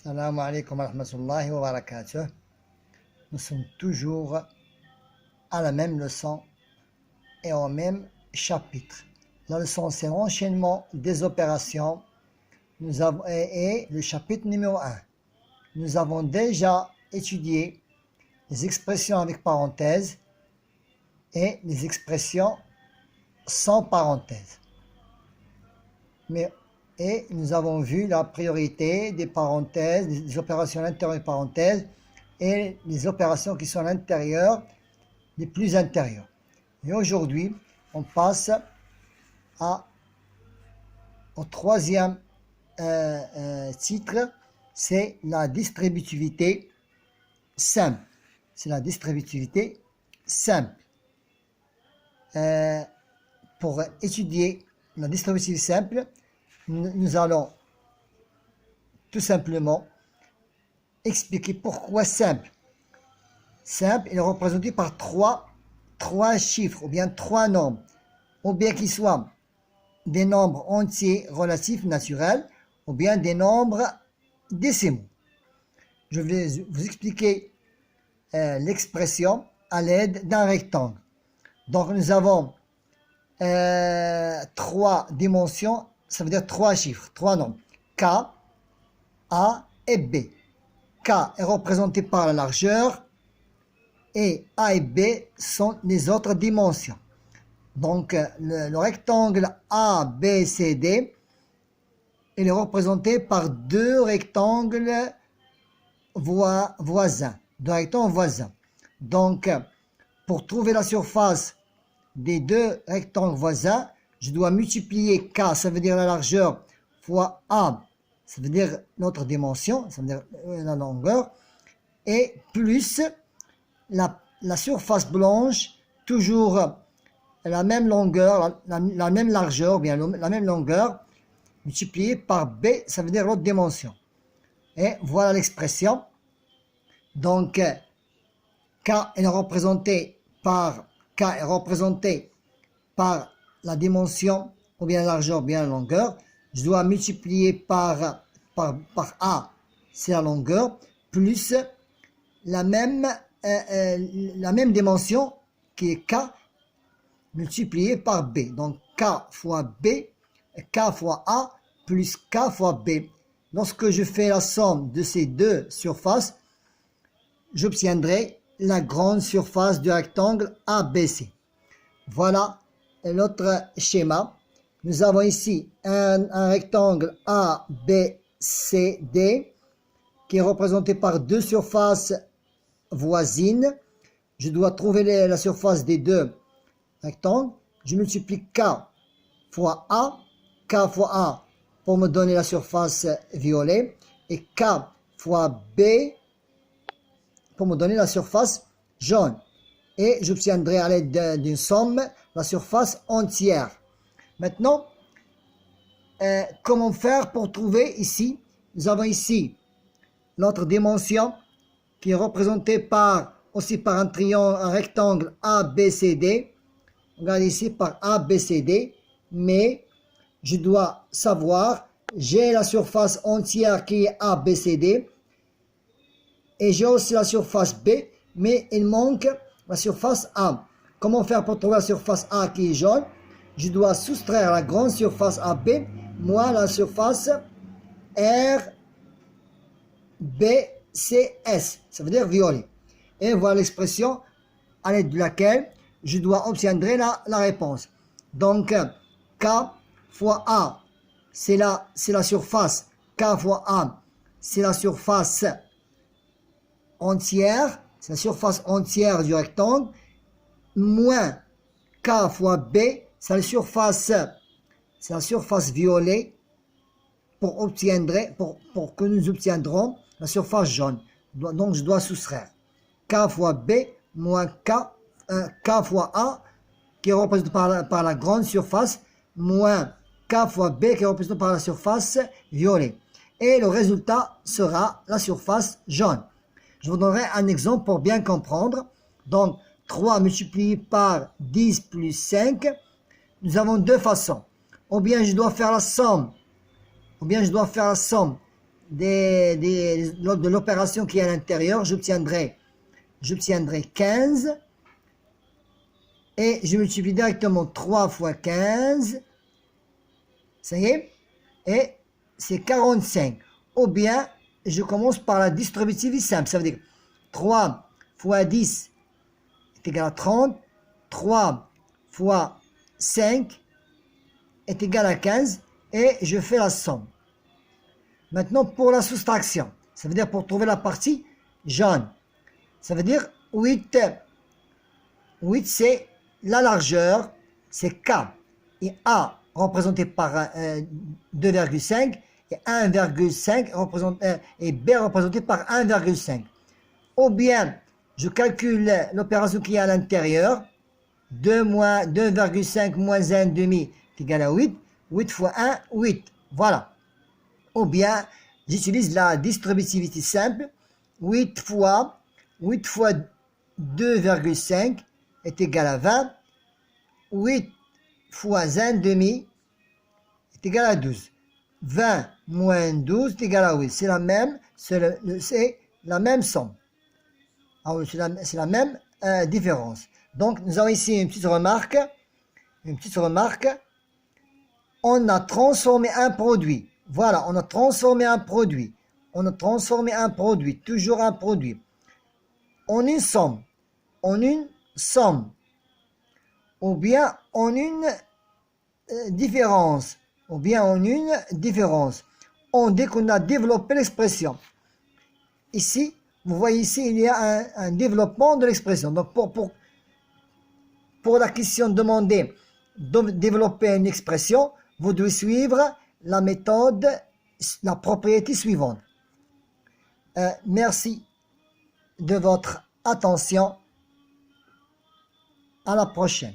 Salam alaikum wa rahmatullahi wa barakatuh. Nous sommes toujours à la même leçon et au même chapitre. La leçon, c'est l'enchaînement des opérations. Et le chapitre numéro 1. Nous avons déjà étudié les expressions avec parenthèses et les expressions sans parenthèse. Et nous avons vu la priorité des parenthèses, des opérations à l'intérieur des parenthèses et les opérations qui sont à l'intérieur, les plus intérieures. Et aujourd'hui, on passe au troisième titre, c'est la distributivité simple. C'est la distributivité simple. Pour étudier la distributivité simple, nous allons tout simplement expliquer pourquoi simple. Simple est représenté par trois chiffres, ou bien trois nombres, ou bien qu'ils soient des nombres entiers relatifs naturels, ou bien des nombres décimaux. Je vais vous expliquer l'expression à l'aide d'un rectangle. Donc nous avons trois dimensions, ça veut dire trois chiffres, trois nombres, K, A et B. K est représenté par la largeur et A et B sont les autres dimensions. Donc le rectangle ABCD il est représenté par deux rectangles voisins. Donc pour trouver la surface des deux rectangles voisins, je dois multiplier K, ça veut dire la largeur, fois A, ça veut dire notre dimension, ça veut dire la longueur, et plus la surface blanche, toujours la même longueur, la même largeur, bien la même longueur, multiplié par B, ça veut dire l'autre dimension. Et voilà l'expression. Donc, K est représenté par la dimension, ou bien la largeur, ou bien la longueur. Je dois multiplier par A, c'est la longueur, plus la même dimension, qui est K, multiplié par B. Donc, K fois B, K fois A, plus K fois B. Lorsque je fais la somme de ces deux surfaces, j'obtiendrai la grande surface du rectangle ABC. Voilà notre schéma. Nous avons ici un rectangle ABCD qui est représenté par deux surfaces voisines. Je dois trouver la surface des deux rectangles. Je multiplie K fois A pour me donner la surface violet et K fois B pour me donner la surface jaune. Et j'obtiendrai à l'aide d'une somme la surface entière. Maintenant, comment faire pour trouver ici? Nous avons ici notre dimension qui est représentée aussi par un triangle, un rectangle ABCD. Regardez ici par ABCD, mais je dois savoir, j'ai la surface entière qui est ABCD et j'ai aussi la surface B, mais il manque la surface A. Comment faire pour trouver la surface A qui est jaune? Je dois soustraire la grande surface AB, moins la surface RBCS, ça veut dire violet. Et voilà l'expression à l'aide de laquelle je dois obtenir la réponse. Donc, K fois A, c'est la surface. K fois A, c'est la surface entière. C'est la surface entière du rectangle. Moins K fois B, c'est la surface violet pour que nous obtiendrons la surface jaune. Donc, je dois soustraire. K fois B moins K fois A qui est représenté par la grande surface moins K fois B qui est représenté par la surface violet. Et le résultat sera la surface jaune. Je vous donnerai un exemple pour bien comprendre. Donc, 3 multiplié par 10 plus 5, nous avons deux façons. Ou bien je dois faire la somme de l'opération qui est à l'intérieur, j'obtiendrai 15 et je multiplie directement 3 fois 15, ça y est, et c'est 45. Ou bien, je commence par la distributive simple, ça veut dire 3 fois 10 est égal à 30, 3 fois 5 est égal à 15, et je fais la somme. Maintenant, pour la soustraction, ça veut dire pour trouver la partie jaune, ça veut dire 8, c'est la largeur, c'est K, et A représenté par 2,5, et 1,5 et B représenté par 1,5. Ou bien, je calcule l'opération qui est à l'intérieur, 2,5 moins 1,5 est égal à 8, 8 fois 1, 8, voilà. Ou bien, j'utilise la distributivité simple, 8 fois 2,5 est égal à 20, 8 fois 1,5 est égal à 12. 20 moins 12 est égal à 8. C'est la même somme. C'est la même différence. Donc, nous avons ici une petite remarque. On a transformé un produit. Voilà, on a transformé un produit. Toujours un produit. En une somme. Ou bien en une différence. Dès qu'on a développé l'expression. Ici, vous voyez ici, il y a un développement de l'expression. Donc, pour la question demandée de développer une expression, vous devez suivre la méthode, la propriété suivante. Merci de votre attention. À la prochaine.